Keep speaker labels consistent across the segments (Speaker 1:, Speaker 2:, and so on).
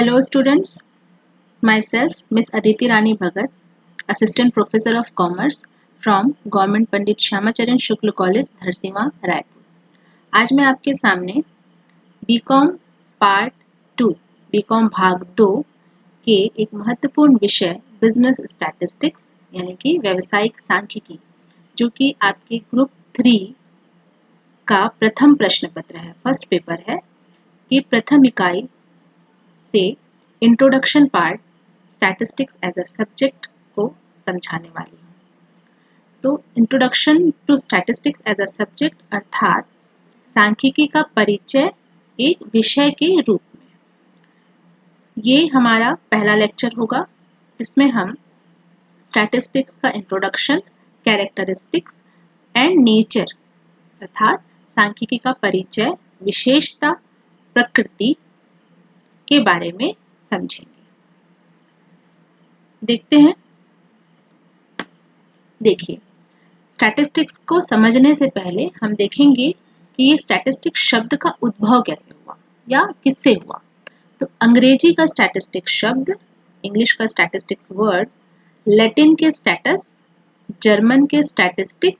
Speaker 1: Hello students, myself Miss Aditi Rani Bhagat, Assistant Professor of Commerce from Government Pandit Shyamacharan Shukla College, Dharsiwa, Raipur. आज मैं आपके सामने BCom part 2, BCom भाग 2 के एक महत्वपूर्ण विषय बिजनेस स्टैटिस्टिक्स यानी कि व्यावसायिक सांख्यिकी, जो कि आपके ग्रुप 3 का प्रथम प्रश्न पत्र है, फर्स्ट पेपर है, कि प्रथम इकाई से introduction part statistics as a subject को समझाने वाली हूँ। तो introduction to statistics as a subject अर्थात सांख्यिकी का परिचय एक विषय के रूप में, ये हमारा पहला लेक्चर होगा, जिसमें हम स्टैटिस्टिक्स का इंट्रोडक्शन, कैरेक्टरिस्टिक्स एंड नेचर अर्थात सांख्यिकी का परिचय, विशेषता, प्रकृति के बारे में समझेंगे। देखते हैं। देखिए, स्टैटिस्टिक्स को समझने से पहले हम देखेंगे कि ये स्टैटिस्टिक्स शब्द का उद्भव कैसे हुआ या किससे हुआ। तो अंग्रेजी का स्टैटिस्टिक्स शब्द, इंग्लिश का स्टैटिस्टिक्स वर्ड, लैटिन के स्टैटस, जर्मन के स्टैटिस्टिक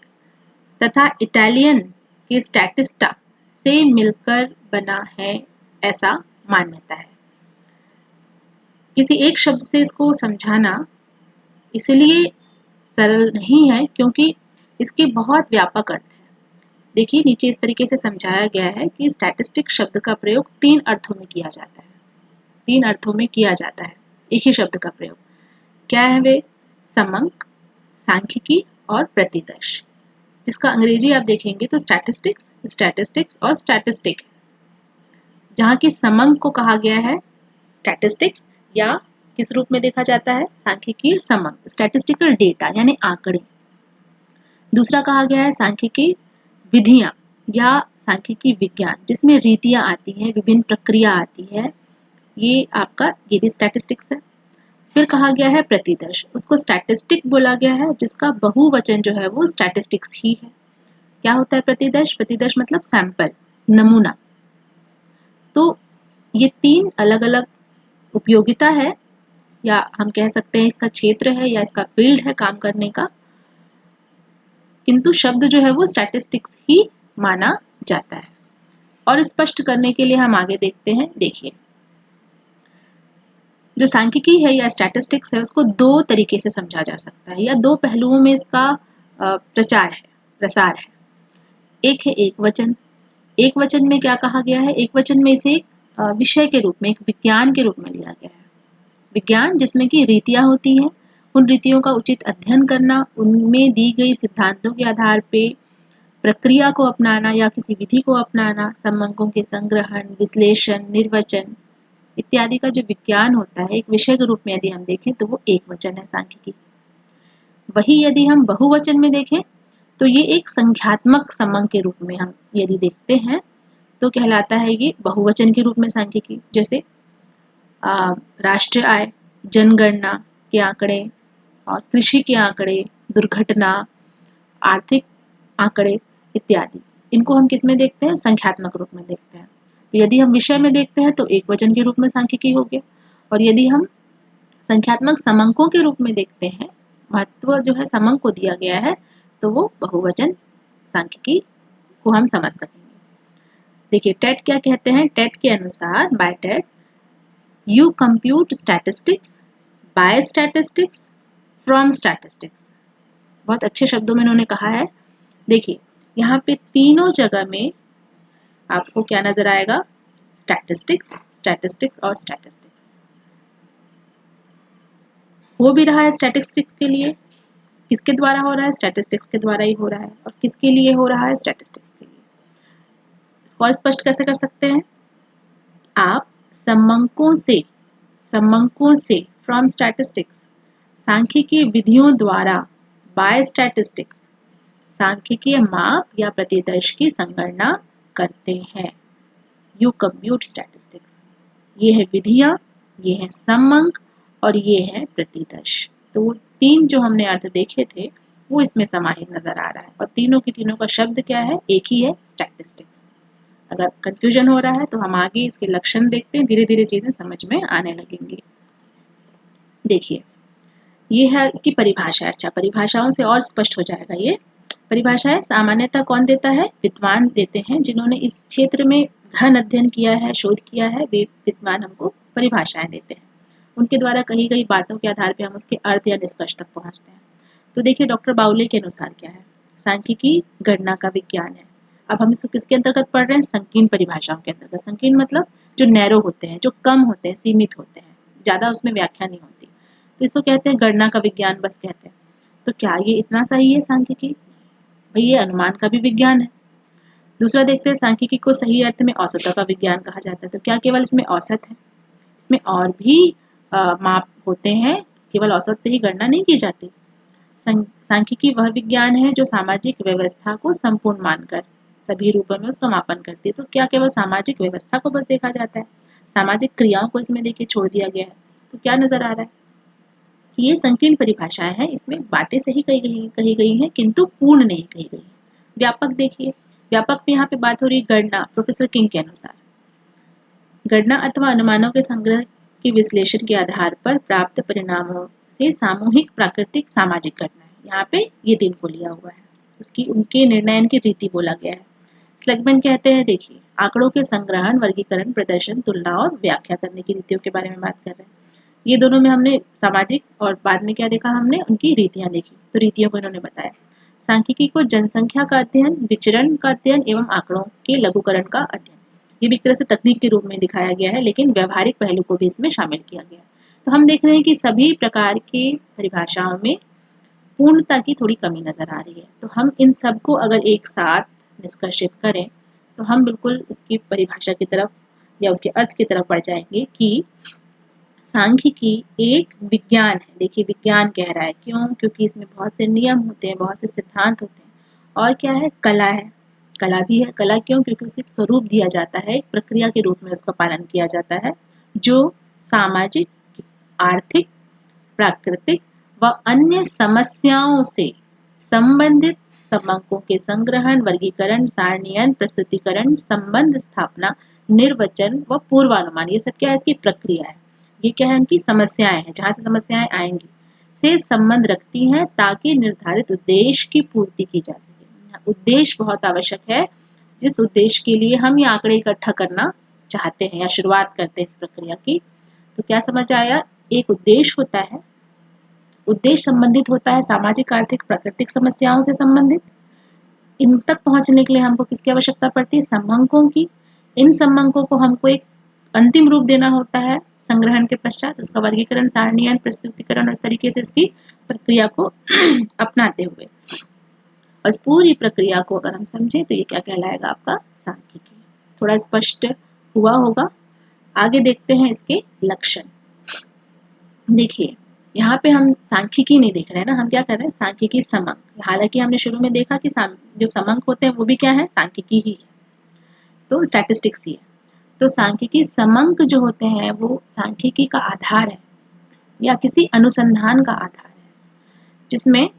Speaker 1: तथा इटालियन के स्टैटिस्टा से मिलकर बना है, ऐसा मान्यता है। किसी एक शब्द से इसको समझाना इसलिए सरल नहीं है क्योंकि इसके बहुत व्यापक अर्थ है। देखिए, नीचे इस तरीके से समझाया गया है कि स्टैटिस्टिक शब्द का प्रयोग 3 अर्थों में किया जाता है। 3 अर्थों में किया जाता है एक ही शब्द का प्रयोग। क्या है वे? समंक, सांख्यिकी और प्रतिदर्श। जिसका अंग्रेजी आप देखेंगे तो स्टैटिस्टिक्स, स्टैटिस्टिक्स और स्टैटिस्टिक, जहाँ की समंक को कहा गया है स्टैटिस्टिक्स, या किस रूप में देखा जाता है? सांख्यिकी समंक, स्टैटिस्टिकल डेटा यानी आंकड़े। दूसरा कहा गया है सांख्यिकी विधियां या सांख्यिकी विज्ञान, जिसमें रीतियां आती हैं, विभिन्न प्रक्रिया आती है, ये भी स्टैटिस्टिक्स है। फिर कहा गया है प्रतिदर्श, उसको स्टैटिस्टिक बोला गया है, जिसका बहुवचन जो है वो स्टैटिस्टिक्स ही है। क्या होता है प्रतिदर्श? प्रतिदर्श मतलब सैंपल, नमूना। तो ये 3 अलग अलग उपयोगिता है, या हम कह सकते हैं इसका क्षेत्र है या इसका फील्ड है काम करने का, किंतु शब्द जो है वो स्टैटिस्टिक्स ही माना जाता है। और स्पष्ट करने के लिए हम आगे देखते हैं। देखिए, जो सांख्यिकी है या स्टैटिस्टिक्स है, उसको 2 तरीके से समझा जा सकता है, या 2 पहलुओं में इसका प्रसार है। एक है एक वचन। एक वचन में क्या कहा गया है? एक वचन में इसे एक विषय के रूप में, एक विज्ञान के रूप में लिया गया है। विज्ञान जिसमें की रीतियां होती हैं, उन रीतियों का उचित अध्ययन करना, उनमें दी गई सिद्धांतों के आधार पे प्रक्रिया को अपनाना या किसी विधि को अपनाना, समंकों के संग्रहण, विश्लेषण, निर्वचन इत्यादि का जो विज्ञान होता है, एक विषय के रूप में यदि हम देखें तो वो एक वचन है सांख्यिकी। वही यदि हम बहुवचन में देखें तो ये एक संख्यात्मक समंक के रूप में हम यदि देखते हैं तो कहलाता है ये बहुवचन के रूप में सांख्यिकी। जैसे राष्ट्रीय आय, जनगणना के आंकड़े और कृषि के आंकड़े, दुर्घटना, आर्थिक आंकड़े इत्यादि, इनको हम किस में देखते हैं? संख्यात्मक रूप में देखते हैं। तो यदि हम विषय में देखते हैं तो एक वचन के रूप में सांख्यिकी हो गया, और यदि हम संख्यात्मक समंकों के रूप में देखते हैं, महत्व जो है समंक को दिया गया है, तो वो बहुवचन सांख्यिकी को हम समझ सकेंगे। देखिए, टेट क्या कहते हैं? टेट के अनुसार, by Tate, you compute statistics by statistics from statistics. बहुत अच्छे शब्दों में इन्होंने कहा है। देखिए, यहाँ पे तीनों जगह में आपको क्या नजर आएगा? स्टैटिस्टिक्स, स्टैटिस्टिक्स और स्टैटिस्टिक्स। हो भी रहा है स्टैटिस्टिक्स के लिए, किसके द्वारा हो रहा है? स्टैटिस्टिक्स के द्वारा ही हो रहा है। और किसके लिए हो रहा है? स्टैटिस्टिक्स के लिए। इसको और स्पष्ट कैसे कर सकते हैं? आप समंकों से फ्रॉम स्टैटिस्टिक्स, सांख्यिकीय विधियों द्वारा बाय स्टैटिस्टिक्स, सांख्यिकीय माप या प्रतिदर्श की संगणना करते हैं। You compute statistics. ये है विधियां, ये है समंक और ये है प्रतिदर्श। तो वो 3 जो हमने अर्थ देखे थे वो इसमें समाहित नजर आ रहा है, और तीनों की तीनों का शब्द क्या है? एक ही है, स्टैटिस्टिक्स। अगर कंफ्यूजन हो रहा है तो हम आगे इसके लक्षण देखते हैं, धीरे धीरे चीजें समझ में आने लगेंगी। देखिए, ये है इसकी परिभाषा। अच्छा, परिभाषाओं से और स्पष्ट हो जाएगा। ये परिभाषाएं सामान्यतः कौन देता है? विद्वान देते हैं, जिन्होंने इस क्षेत्र में गहन अध्ययन किया है, शोध किया है, वे विद्वान हमको परिभाषाएं देते हैं। उनके द्वारा कही गई बातों के आधार पर हम उसके अर्थ या निष्कर्ष तक पहुंचते हैं। तो देखिए, डॉक्टर बाउले के अनुसार क्या है? सांख्यिकी गणना का विज्ञान है। अब हम इसको किसके अंतर्गत पढ़ रहे हैं? संकीर्ण परिभाषाओं के अंतर्गत। संकीर्ण मतलब जो नैरो होते हैं, जो कम होते हैं, सीमित होते हैं, ज्यादा उसमें व्याख्या नहीं होती, तो इसको कहते हैं गणना का विज्ञान, बस कहते हैं। तो क्या ये इतना सही है सांख्यिकी? भाई ये अनुमान का भी विज्ञान है। दूसरा देखते हैं, सांख्यिकी को सही अर्थ में औसतों का विज्ञान कहा जाता है। तो क्या केवल इसमें औसत है? इसमें और भी माप होते हैं, केवल औसत से ही गणना नहीं की जाती। सांख्यिकी वह विज्ञान है जो सामाजिक व्यवस्था को संपूर्ण मानकर सभी रूपों में उसका मापन करती है। तो क्या केवल सामाजिक व्यवस्था को बस देखा जाता है? सामाजिक क्रियाओं को इसमें देखिए छोड़ दिया गया है। तो क्या नजर आ रहा है? ये संकीर्ण परिभाषाएं हैं, इसमें बातें सही कही गई हैं, किंतु पूर्ण नहीं कही गई है। व्यापक देखिए, व्यापक में यहाँ पे बात हो रही गणना। प्रोफेसर किंग के अनुसार गणना अथवा अनुमानों के संग्रह के विश्लेषण के आधार पर प्राप्त परिणामों से सामूहिक, प्राकृतिक, सामाजिक गणना है। यहाँ पे ये 3 को लिया हुआ है, उसकी उनके निर्णयन की रीति बोला गया है। स्लेगमैन कहते हैं, देखिए, आंकड़ों के संग्रहण, वर्गीकरण, प्रदर्शन, तुलना और व्याख्या करने की रीतियों के बारे में बात कर रहे हैं। ये दोनों में हमने सामाजिक और बाद में क्या देखा? हमने उनकी रीतियां देखी। तो रीतियों को इन्होंने बताया। सांख्यिकी को जनसंख्या का अध्ययन, विचरण का अध्ययन एवं आंकड़ों के लघुकरण का अध्ययन, ये भी एक तरह से तकनीक के रूप में दिखाया गया है, लेकिन व्यवहारिक पहलू को भी इसमें शामिल किया गया है। तो हम देख रहे हैं कि सभी प्रकार की परिभाषाओं में पूर्णता की थोड़ी कमी नजर आ रही है। तो हम इन सबको अगर एक साथ निष्कर्षित करें तो हम बिल्कुल इसकी परिभाषा की तरफ या उसके अर्थ की तरफ बढ़ जाएंगे कि सांख्यिकी एक विज्ञान है। देखिए, विज्ञान कह रहा है, क्यों? क्योंकि इसमें बहुत से नियम होते हैं, बहुत से सिद्धांत होते हैं, और क्या है? कला है। कला भी है। कला क्यों? क्योंकि उसे एक स्वरूप दिया जाता है, एक प्रक्रिया के रूप में उसका पालन किया जाता है, जो सामाजिक, आर्थिक, प्राकृतिक व अन्य समस्याओं से संबंधित समकों के संग्रहण, वर्गीकरण, सारणीयन, प्रस्तुतिकरण, संबंध स्थापना, निर्वचन व पूर्वानुमान, ये सब क्या है? इसकी प्रक्रिया है। ये क्या है? उनकी समस्याएं हैं, जहां से समस्याएं आएंगी से संबंध रखती हैं, ताकि निर्धारित उद्देश्य की पूर्ति की जा सके। उद्देश्य बहुत आवश्यक है, जिस उद्देश्य के लिए हम ये आंकड़े इकट्ठा करना चाहते हैं या शुरुआत करते हैं इस प्रक्रिया की। तो क्या समझ आया? एक उद्देश्य होता है, उद्देश्य संबंधित होता है सामाजिक, आर्थिक, प्राकृतिक समस्याओं से संबंधित। इन तक पहुंचने के लिए हमको किसकी आवश्यकता पड़ती है? समंकों की। इन समंकों को हमको एक अंतिम रूप देना होता है संग्रहण के पश्चात, उसका वर्गीकरण, सारणीयन, प्रस्तुतिकरण, और इस तरीके से इसकी प्रक्रिया को अपनाते हुए, और इस पूरी प्रक्रिया को अगर हम समझें तो ये क्या कहलाएगा? आपका सांख्यिकी। थोड़ा स्पष्ट हुआ होगा। आगे देखते हैं इसके लक्षण। देखिए, यहाँ पे हम सांख्यिकी नहीं देख रहे हैं ना, हम क्या कर रहे हैं? सांख्यिकी समंक। हालांकि हमने शुरू में देखा कि जो समंक होते हैं वो भी क्या है? सांख्यिकी ही है, तो स्टैटिस्टिक्स ही है। तो सांख्यिकी समंक जो होते हैं वो सांख्यिकी का आधार है या किसी अनुसंधान का आधार है, जिसमें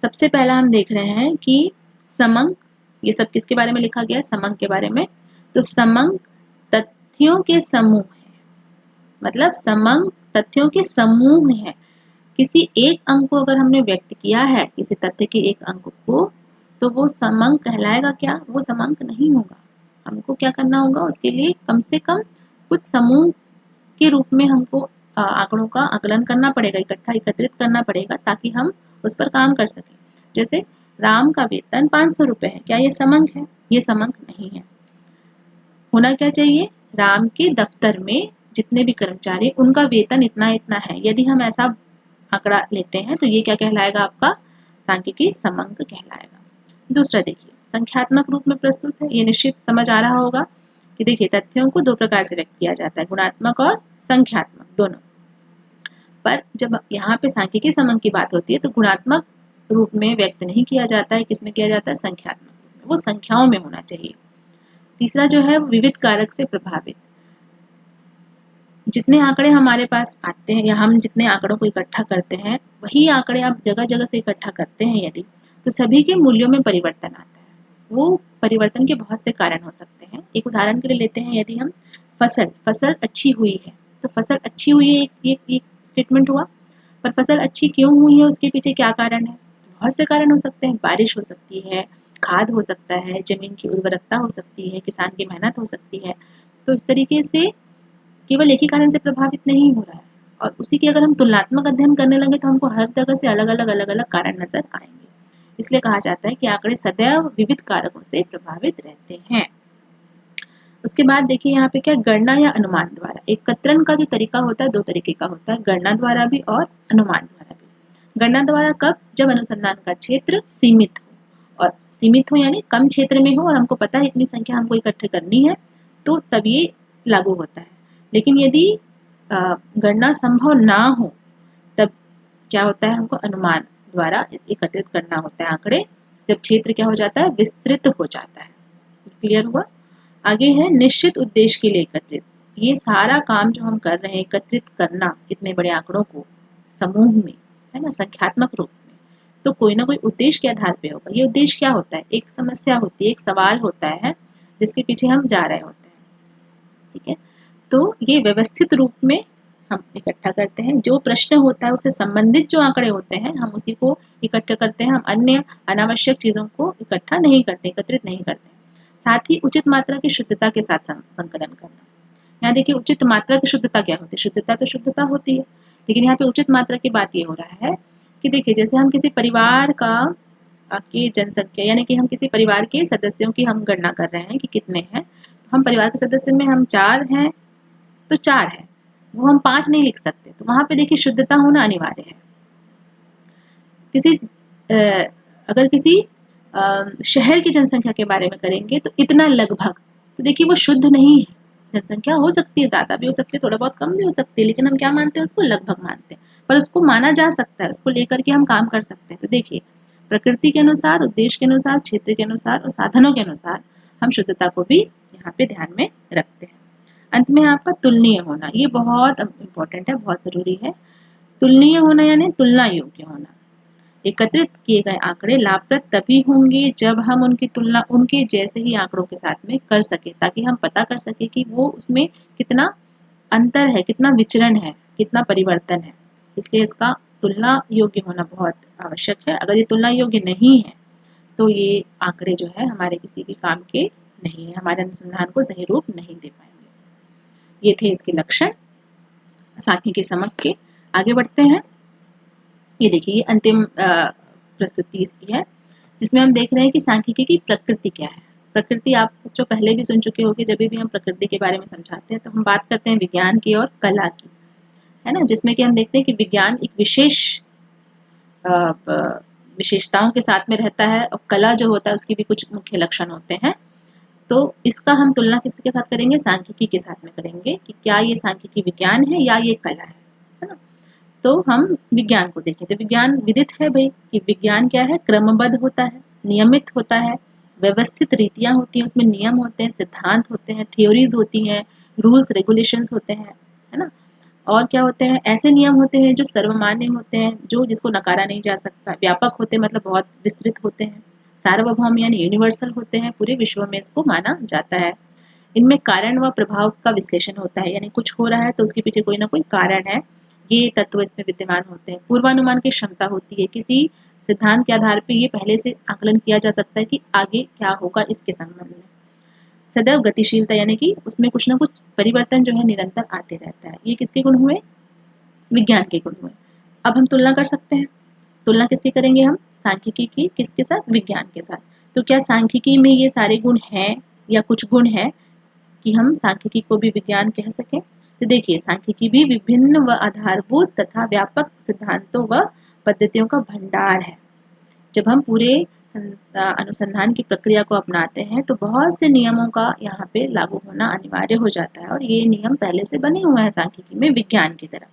Speaker 1: सबसे पहला हम देख रहे हैं कि समंक, ये सब किसके बारे में लिखा गया है? समंक के बारे में। तो समंक तथ्यों के समूह है, मतलब समंक तथ्यों के समूह है। किसी एक अंक को अगर हमने व्यक्त किया है, किसी तथ्य के एक अंक को, तो वो समंक कहलाएगा क्या? वो समंक नहीं होगा। हमको क्या करना होगा? उसके लिए कम से कम कुछ समूह के रूप में हमको आंकड़ों का आकलन करना पड़ेगा, इकट्ठा एकत्रित करना पड़ेगा, ताकि हम उस पर काम कर सकें। जैसे राम का वेतन 500 रुपए है, क्या ये समंक है? ये समंक नहीं है। होना क्या चाहिए? राम के दफ्तर में जितने भी कर्मचारी, उनका वेतन इतना इतना है। यदि हम ऐसा आंकड़ा लेते हैं तो ये क्या कहलाएगा? आपका सांख्यिकी समंक कहलाएगा। दूसरा देखिए, संख्यात्मक रूप में प्रस्तुत है। ये निश्चित समझ आ रहा होगा कि देखिए, तथ्यों को 2 प्रकार से व्यक्त किया जाता है, गुणात्मक और संख्यात्मक, दोनों। पर जब यहाँ पे सांख्यिकी समंक की बात होती है तो गुणात्मक रूप में व्यक्त नहीं किया जाता है। किसमें किया जाता है? संख्यात्मक रूप में। वो संख्याओं में होना चाहिए। तीसरा जो है, विविध कारक से प्रभावित। जितने आंकड़े हमारे पास आते हैं या हम जितने आंकड़ों को इकट्ठा करते हैं, वही आंकड़े आप जगह जगह से इकट्ठा करते हैं यदि, तो सभी के मूल्यों में परिवर्तन आता है। वो परिवर्तन के बहुत से कारण हो सकते हैं। एक उदाहरण के लिए लेते हैं, यदि हम फसल अच्छी हुई है, तो फसल अच्छी हुई है एक स्टेटमेंट हुआ, पर फसल अच्छी क्यों हुई है उसके पीछे क्या कारण है? बहुत से कारण हो सकते हैं। बारिश हो सकती है, खाद हो सकता है, जमीन की उर्वरकता हो सकती है, किसान की मेहनत हो सकती है। तो इस तरीके से केवल एक ही कारण से प्रभावित नहीं हो रहा है, और उसी की अगर हम तुलनात्मक अध्ययन करने लगे तो हमको हर जगह से अलग-अलग कारण नजर आएंगे। इसलिए कहा जाता है कि आंकड़े सदैव विविध कारकों से प्रभावित रहते हैं। उसके बाद देखिए यहाँ पे क्या, गणना या अनुमान द्वारा। एकत्रण का जो तरीका होता है दो तरीके का होता है, गणना द्वारा भी और अनुमान द्वारा भी। गणना द्वारा कब? जब अनुसंधान का क्षेत्र सीमित हो, और सीमित हो यानी कम क्षेत्र में हो और हमको पता है इतनी संख्या हमको इकट्ठे करनी है, तो तब ये लागू होता है। लेकिन यदि गणना संभव ना हो, तब क्या होता है, हमको अनुमान द्वारा एकत्रित करना होता है आंकड़े, जब क्षेत्र क्या हो जाता है, विस्तृत हो जाता है। क्लियर हुआ? आगे है निश्चित उद्देश्य के लिए एकत्रित। ये सारा काम जो हम कर रहे हैं, एकत्रित करना इतने बड़े आंकड़ों को समूह में, है ना, संख्यात्मक रूप में, तो कोई ना कोई उद्देश्य के आधार पे होगा। ये उद्देश्य क्या होता है? एक समस्या होती है, एक सवाल होता है जिसके पीछे हम जा रहे होते हैं। ठीक है, तो ये व्यवस्थित रूप में हम इकट्ठा करते हैं। जो प्रश्न होता है उससे संबंधित जो आंकड़े होते हैं हम उसी को इकट्ठा करते हैं। हम अन्य अनावश्यक चीजों को इकट्ठा नहीं करते, एकत्रित नहीं करते। साथ ही उचित मात्रा की शुद्धता के साथ संकलन करना। यहाँ देखिए, उचित मात्रा की शुद्धता क्या होती है? शुद्धता तो शुद्धता होती है, लेकिन यहाँ पे उचित मात्रा की बात ये हो रहा है कि देखिए, जैसे हम किसी परिवार का की जनसंख्या, यानी कि हम किसी परिवार के सदस्यों की हम गणना कर रहे हैं कि कितने हैं, तो हम परिवार के सदस्य में हम 4 हैं, तो 4 है, वो हम 5 नहीं लिख सकते। तो वहां पे देखिए शुद्धता होना अनिवार्य है। किसी अगर किसी शहर की जनसंख्या के बारे में करेंगे तो इतना लगभग, तो देखिए वो शुद्ध नहीं है। जनसंख्या हो सकती है, ज्यादा भी हो सकती है, थोड़ा बहुत कम भी हो सकती है, लेकिन हम क्या मानते हैं, उसको लगभग मानते हैं, पर उसको माना जा सकता है, उसको लेकर के हम काम कर सकते हैं। तो देखिए, प्रकृति के अनुसार, उद्देश्य के अनुसार, क्षेत्र के अनुसार और साधनों के अनुसार हम शुद्धता को भी यहाँ पे ध्यान में रखते हैं। अंत में आपका तुलनीय होना, ये बहुत इंपॉर्टेंट है, बहुत जरूरी है। तुलनीय होना यानी तुलना योग्य होना। एकत्रित किए गए आंकड़े लाभप्रद तभी होंगे जब हम उनकी तुलना उनके जैसे ही आंकड़ों के साथ में कर सके, ताकि हम पता कर सके कि वो उसमें कितना अंतर है, कितना विचरण है, कितना परिवर्तन है। इसलिए इसका तुलना योग्य होना बहुत आवश्यक है। अगर ये तुलना योग्य नहीं है तो ये आंकड़े जो है हमारे किसी भी काम के नहीं है, हमारे अनुसंधान को सही रूप नहीं दे पाएंगे। ये थे इसके लक्षण सांख्यिकी समझ के। आगे बढ़ते हैं। ये देखिए, ये अंतिम प्रस्तुति इसकी है, जिसमें हम देख रहे हैं कि सांख्यिकी की प्रकृति क्या है। प्रकृति आप जो पहले भी सुन चुके होंगे, जब भी हम प्रकृति के बारे में समझाते हैं तो हम बात करते हैं विज्ञान की और कला की, है ना, जिसमें कि हम देखते हैं कि विज्ञान एक विशेष विशेषताओं के साथ में रहता है, और कला जो होता है उसकी भी कुछ मुख्य लक्षण होते हैं। तो इसका हम तुलना किसके साथ करेंगे? सांख्यिकी के साथ में करेंगे कि क्या ये सांख्यिकी विज्ञान है या ये कला है ना। तो हम विज्ञान को देखें तो विज्ञान विदित है भाई कि विज्ञान क्या है, क्रमबद्ध होता है, नियमित होता है, व्यवस्थित रीतियां होती हैं, उसमें नियम होते हैं, सिद्धांत होते हैं, थ्योरीज होती हैं, रूल्स रेगुलेशंस होते हैं, है ना। और क्या होते हैं? ऐसे नियम होते हैं जो सर्वमान्य होते हैं, जो जिसको नकारा नहीं जा सकता, व्यापक होते हैं, मतलब बहुत विस्तृत होते हैं, सार्वभौम यानी यूनिवर्सल होते हैं, पूरे विश्व में इसको माना जाता है। इनमें कारण व प्रभाव का विश्लेषण होता है, यानी कुछ हो रहा है तो उसके पीछे कोई ना कोई कारण है, ये तत्व इसमें विद्यमान होते हैं। पूर्वानुमान की क्षमता होती है, किसी सिद्धांत के आधार पर ये पहले से आकलन किया जा सकता है कि आगे क्या होगा इसके संबंध में। सदैव गतिशीलता, यानी कि उसमें कुछ ना कुछ परिवर्तन जो है निरंतर आते रहता है। ये किसके गुण हुए? विज्ञान के गुण हुए। अब हम तुलना कर सकते हैं। तुलना किसकी करेंगे हम? सांख्यिकी की। किसके साथ? विज्ञान के साथ। तो क्या सांख्यिकी में ये सारे गुण हैं या कुछ गुण है कि हम सांख्यिकी को भी विज्ञान कह सकें? तो देखिए, सांख्यिकी भी विभिन्न व आधारभूत तथा व्यापक सिद्धांतों व पद्धतियों का भंडार है। जब हम पूरे अनुसंधान की प्रक्रिया को अपनाते हैं तो बहुत से नियमों का यहाँ पे लागू होना अनिवार्य हो जाता है, और ये नियम पहले से बने हुए हैं सांख्यिकी में विज्ञान की तरह।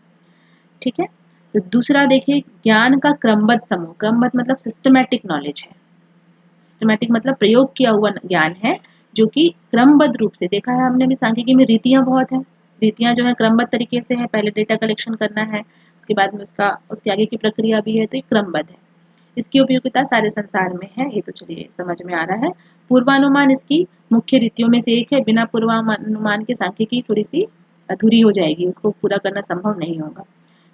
Speaker 1: ठीक है, तो दूसरा देखिए, ज्ञान का क्रमबद्ध समूह। क्रमबद्ध मतलब सिस्टमैटिक नॉलेज है, सिस्टमैटिक मतलब प्रयोग किया हुआ ज्ञान है, जो कि क्रमबद्ध रूप से, देखा है हमने भी सांख्यिकी में रीतियां बहुत है, रीतियां जो है क्रमबद्ध तरीके से है, पहले डेटा कलेक्शन करना है, उसके बाद में उसके आगे की प्रक्रिया भी है, तो ये क्रमबद्ध है। इसकी उपयोगिता सारे संसार में है, ये तो चलिए समझ में आ रहा है। पूर्वानुमान इसकी मुख्य रीतियों में से एक है। बिना पूर्वानुमान के सांख्यिकी थोड़ी सी अधूरी हो जाएगी, उसको पूरा करना संभव नहीं होगा।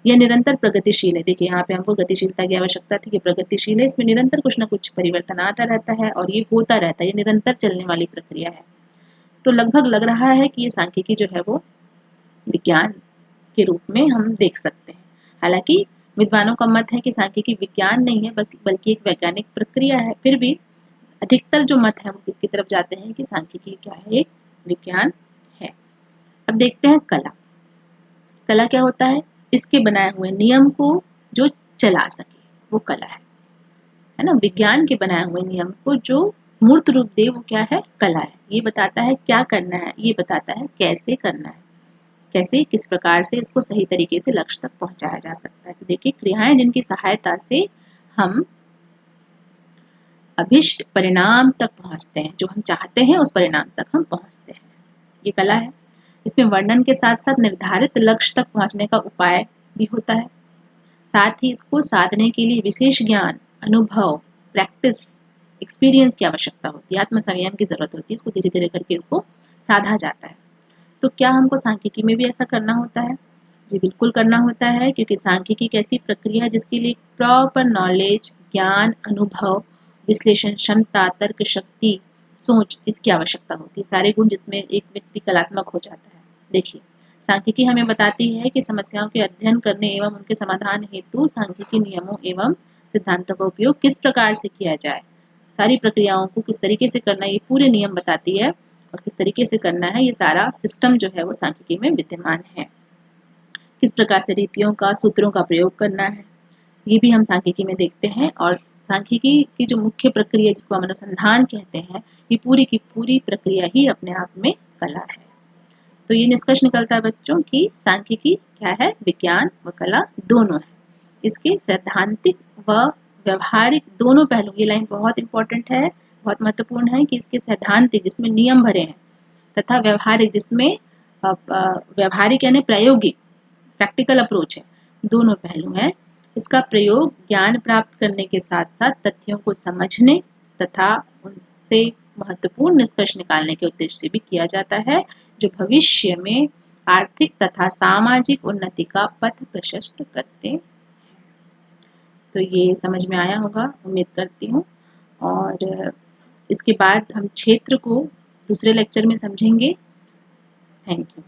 Speaker 1: यह निरंतर प्रगतिशील है। देखिए यहाँ पे हमको गतिशीलता की आवश्यकता थी, कि प्रगतिशील है, इसमें निरंतर कुछ ना कुछ परिवर्तन आता रहता है और ये होता रहता है, ये निरंतर चलने वाली प्रक्रिया है। तो लगभग लग रहा है कि ये सांख्यिकी जो है वो विज्ञान के रूप में हम देख सकते हैं। हालांकि विद्वानों का मत है कि सांख्यिकी विज्ञान नहीं है, बल्कि एक वैज्ञानिक प्रक्रिया है। फिर भी अधिकतर जो मत है वो किसकी तरफ जाते हैं कि सांख्यिकी क्या है, एक विज्ञान है। अब देखते हैं कला। कला क्या होता है? इसके बनाए हुए नियम को जो चला सके वो कला है ना। विज्ञान के बनाए हुए नियम को जो मूर्त रूप दे वो क्या है? कला है। ये बताता है क्या करना है, ये बताता है कैसे करना है, कैसे किस प्रकार से इसको सही तरीके से लक्ष्य तक पहुंचाया जा सकता है। तो देखिए क्रियाएं जिनकी सहायता से हम अभिष्ट परिणाम तक पहुंचते हैं, जो हम चाहते हैं उस परिणाम तक हम पहुंचते हैं, ये कला है। इसमें वर्णन के साथ साथ निर्धारित लक्ष्य तक पहुंचने का उपाय भी होता है। साथ ही इसको साधने के लिए विशेष ज्ञान, अनुभव, प्रैक्टिस, एक्सपीरियंस की आवश्यकता होती है, आत्म संयम की जरूरत होती है। इसको धीरे धीरे करके इसको साधा जाता है। तो क्या हमको सांख्यिकी में भी ऐसा करना होता है? जी बिल्कुल करना होता है, क्योंकि सांख्यिकी एक ऐसी प्रक्रिया है जिसके लिए प्रॉपर नॉलेज, ज्ञान, अनुभव, विश्लेषण क्षमता, तर्क शक्ति, सोच, इसकी आवश्यकता होती है। सारे गुण जिसमें एक व्यक्ति कलात्मक हो जाता है। देखिए सांख्यिकी हमें बताती है कि समस्याओं के अध्ययन करने एवं उनके समाधान हेतु सांख्यिकी नियमों एवं सिद्धांतों का उपयोग किस प्रकार से किया जाए। सारी प्रक्रियाओं को किस तरीके से करना है ये पूरे नियम बताती है, और किस तरीके से करना है ये सारा सिस्टम जो है वो सांख्यिकी में विद्यमान है। किस प्रकार से रीतियों का, सूत्रों का प्रयोग करना है, ये भी हम सांख्यिकी में देखते हैं। और सांख्यिकी की जो मुख्य प्रक्रिया जिसको हम अनुसंधान कहते हैं, ये पूरी की पूरी प्रक्रिया ही अपने आप में कला है। तो ये निष्कर्ष निकलता है बच्चों कि सांख्यिकी क्या है? विज्ञान व कला दोनों है। इसके सैद्धांतिक व व्यवहारिक दोनों पहलू, ये लाइन बहुत इंपॉर्टेंट है, बहुत महत्वपूर्ण है, कि इसके सैद्धांतिक जिसमें नियम भरे हैं तथा व्यवहारिक जिसमें व्यवहारिक यानी प्रायोगिक, प्रैक्टिकल अप्रोच है, दोनों पहलू हैं। इसका प्रयोग ज्ञान प्राप्त करने के साथ साथ तथ्यों को समझने तथा उनसे महत्वपूर्ण निष्कर्ष निकालने के उद्देश्य से भी किया जाता है, जो भविष्य में आर्थिक तथा सामाजिक उन्नति का पथ प्रशस्त करते हैं। तो ये समझ में आया होगा, उम्मीद करती हूँ। और इसके बाद हम क्षेत्र को दूसरे लेक्चर में समझेंगे। Thank you.